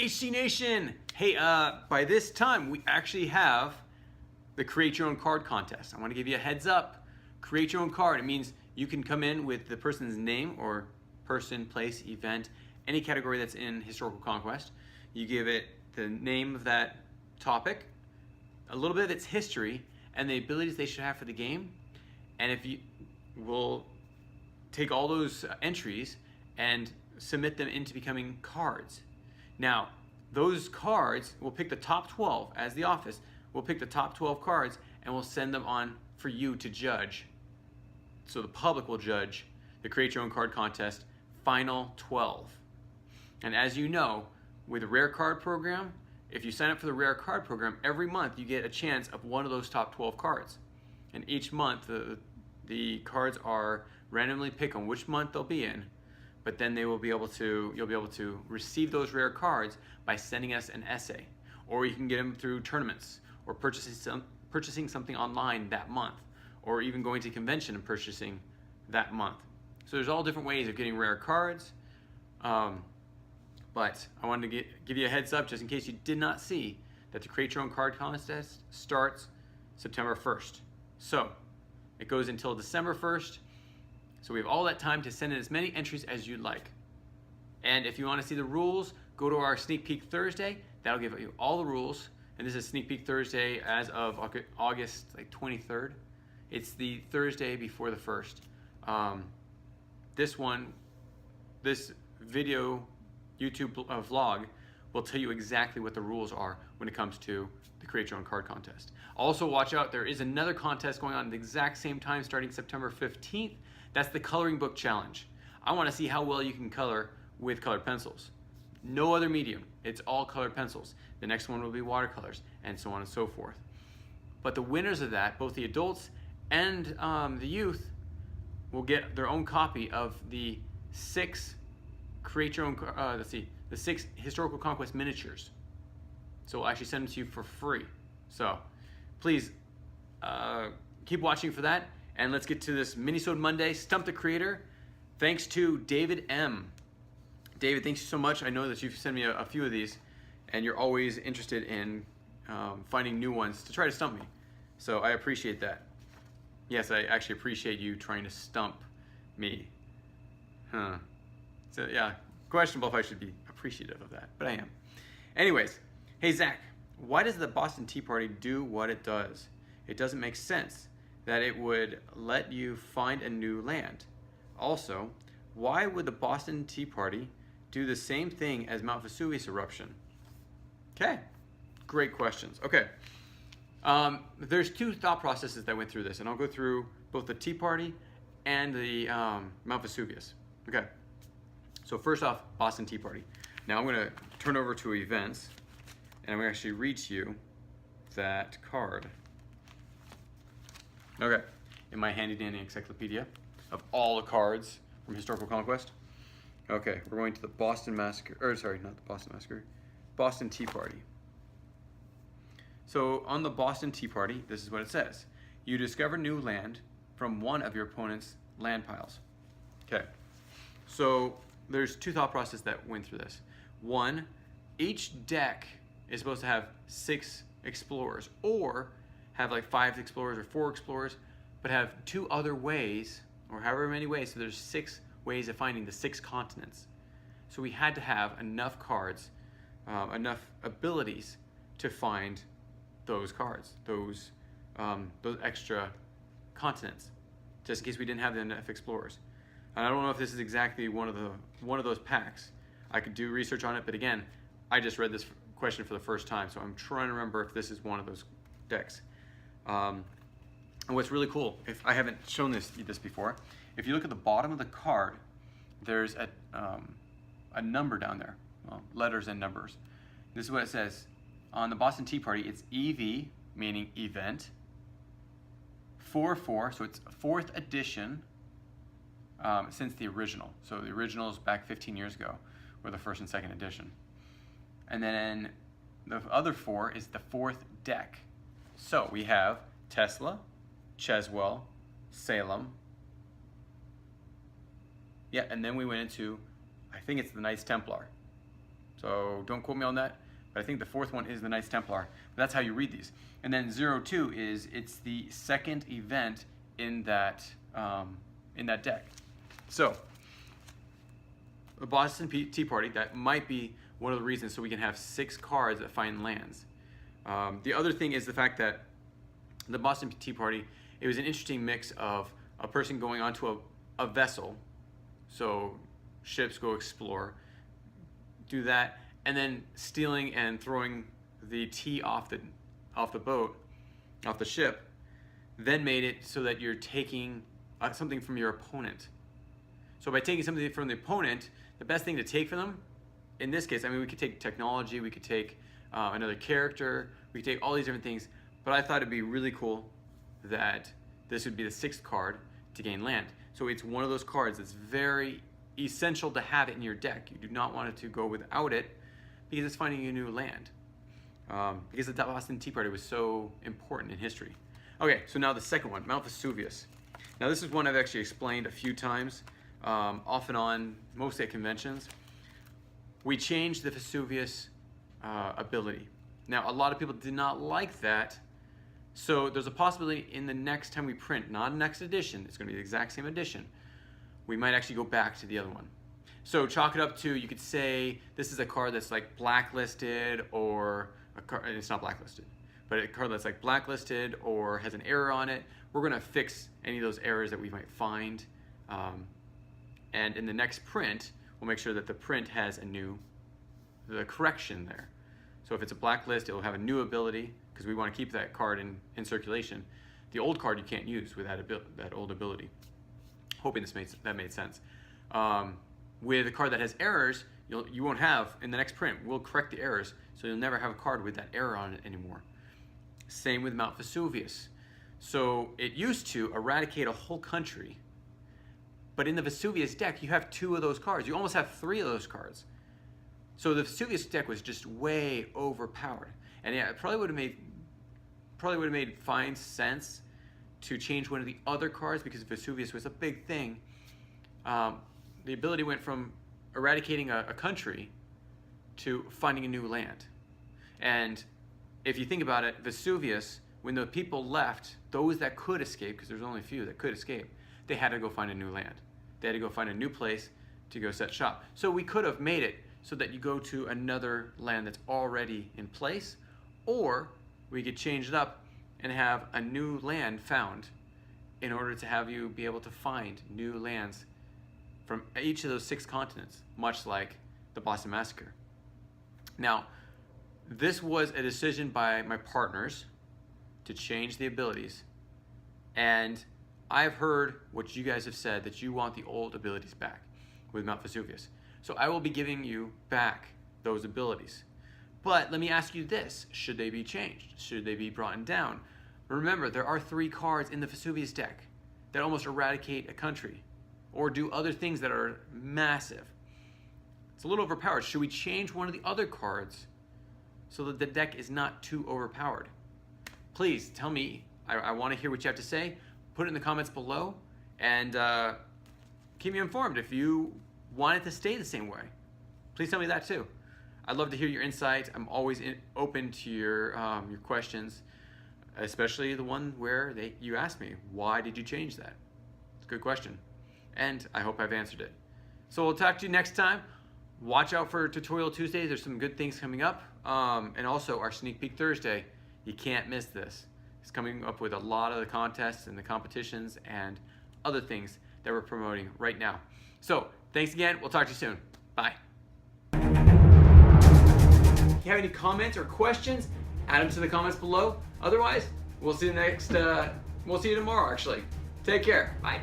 HC Nation! Hey, by this time, we actually have the Create Your Own Card contest. I want to give you a heads up. Create your own card. It means you can come in with the person's name or person, place, event, any category that's in Historical Conquest. You give it the name of that topic, a little bit of its history, and the abilities they should have for the game. And if you will take all those entries and submit them into becoming cards. Now, those cards, we'll pick the top 12 as the office. We'll pick the top 12 cards and we'll send them on for you to judge. So the public will judge the Create Your Own Card contest final 12. And as you know, with the rare card program, if you sign up for the rare card program, every month you get a chance of one of those top 12 cards. And each month the cards are randomly picked on which month they'll be in, but then you'll be able to receive those rare cards by sending us an essay, or you can get them through tournaments, or purchasing something online that month, or even going to convention and purchasing that month. So there's all different ways of getting rare cards, but I wanted to give you a heads up just in case you did not see that the Create Your Own Card contest starts September 1st. So it goes until December 1st. So we have all that time to send in as many entries as you'd like. And if you want to see the rules, go to our Sneak Peek Thursday. That'll give you all the rules. And this is Sneak Peek Thursday as of August 23rd. It's the Thursday before the 1st. This video YouTube vlog will tell you exactly what the rules are when it comes to the Create Your Own Card contest. Also watch out, there is another contest going on at the exact same time starting September 15th. That's the coloring book challenge. I want to see how well you can color with colored pencils. No other medium, it's all colored pencils. The next one will be watercolors, and so on and so forth. But the winners of that, both the adults and the youth, will get their own copy of the 6 Create Your Own, the 6 Historical Conquest miniatures. So we'll actually send them to you for free. So please keep watching for that. And let's get to this Minisode Monday, Stump the Creator. Thanks to David M. David, thanks so much. I know that you've sent me a few of these, and you're always interested in finding new ones to try to stump me. So I appreciate that. Yes, I actually appreciate you trying to stump me. So yeah, questionable if I should be appreciative of that, but I am. Anyways, hey Zach, why does the Boston Tea Party do what it does? It doesn't make sense that it would let you find a new land. Also, why would the Boston Tea Party do the same thing as Mount Vesuvius eruption? Okay, great questions. Okay, there's 2 thought processes that went through this, and I'll go through both the Tea Party and the Mount Vesuvius. Okay, so first off, Boston Tea Party. Now I'm gonna turn over to events, and I'm gonna actually read to you that card. Okay, in my handy dandy encyclopedia of all the cards from Historical Conquest. Okay, we're going to the Boston Massacre, or sorry, not the Boston Massacre, Boston Tea Party. So on the Boston Tea Party, this is what it says. You discover new land from one of your opponent's land piles. Okay, so there's 2 thought processes that went through this. 1, each deck is supposed to have 6 explorers, or have like 5 explorers or 4 explorers, but have 2 other ways, or however many ways, so there's 6 ways of finding the 6 continents. So we had to have enough cards, enough abilities to find those cards, those extra continents, just in case we didn't have enough explorers. And I don't know if this is exactly one of those packs. I could do research on it, but again, I just read this question for the first time, so I'm trying to remember if this is one of those decks. And what's really cool, if I haven't shown this before, if you look at the bottom of the card, there's a number down there, well, letters and numbers. This is what it says. On the Boston Tea Party, it's EV, meaning event, 44, so it's 4th edition since the original. So the original is back 15 years ago, were the 1st and 2nd edition. And then the other 4 is the 4th deck. So we have Tesla, Cheswell, Salem. Yeah, and then we went into, I think it's the Knights Templar. So don't quote me on that. But I think the fourth one is the Knights Templar. That's how you read these. And then 02 is it's the second event in that deck. So the Boston Tea Party, that might be one of the reasons, so we can have 6 cards that find lands. The other thing is the fact that the Boston Tea Party, it was an interesting mix of a person going onto a vessel, so ships go explore, do that, and then stealing and throwing the tea off the boat, off the ship, then made it so that you're taking something from your opponent. So by taking something from the opponent, the best thing to take from them, in this case, I mean, we could take technology, we could take another character, we could take all these different things, but I thought it'd be really cool that this would be the 6th card to gain land. So it's one of those cards that's very essential to have it in your deck. You do not want it to go without it because it's finding a new land. Because the Boston Tea Party was so important in history. Okay, so now the second one, Mount Vesuvius. Now this is one I've actually explained a few times, off and on, mostly at conventions. We changed the Vesuvius ability. Now a lot of people did not like that, so there's a possibility in the next time we print, not next edition, it's going to be the exact same edition, we might actually go back to the other one. So chalk it up to, you could say this is a card that's like blacklisted, or a card, it's not blacklisted, but a card that's like blacklisted or has an error on it. We're going to fix any of those errors that we might find, and in the next print we'll make sure that the print has the correction there. So if it's a blacklist, it will have a new ability because we want to keep that card in circulation. The old card you can't use with that old ability. Hoping that made sense. With a card that has errors, you won't have, in the next print, we'll correct the errors, so you'll never have a card with that error on it anymore. Same with Mount Vesuvius. So it used to eradicate a whole country, but in the Vesuvius deck, you have 2 of those cards. You almost have 3 of those cards. So the Vesuvius deck was just way overpowered. And yeah, it probably would have made fine sense to change one of the other cards because Vesuvius was a big thing. The ability went from eradicating a country to finding a new land. And if you think about it, Vesuvius, when the people left, those that could escape, because there's only a few that could escape, they had to go find a new land. They had to go find a new place to go set shop. So we could have made it so that you go to another land that's already in place, or we could change it up and have a new land found in order to have you be able to find new lands from each of those 6 continents, much like the Boston Massacre. Now, this was a decision by my partners to change the abilities, and I've heard what you guys have said, that you want the old abilities back with Mount Vesuvius. So I will be giving you back those abilities. But let me ask you this, should they be changed? Should they be brought down? Remember, there are 3 cards in the Vesuvius deck that almost eradicate a country or do other things that are massive. It's a little overpowered. Should we change one of the other cards so that the deck is not too overpowered? Please tell me. I want to hear what you have to say. Put it in the comments below, and keep me informed. If you want it to stay the same way, please tell me that too. I'd love to hear your insights. I'm always open to your questions, especially the one where you asked me, why did you change that? It's a good question, and I hope I've answered it. So we'll talk to you next time. Watch out for Tutorial Tuesdays. There's some good things coming up, and also our Sneak Peek Thursday. You can't miss this. It's coming up with a lot of the contests and the competitions and other things that we're promoting right now. So thanks again. We'll talk to you soon. Bye. If you have any comments or questions, add them to the comments below. Otherwise, we'll see you tomorrow, actually. Take care. Bye.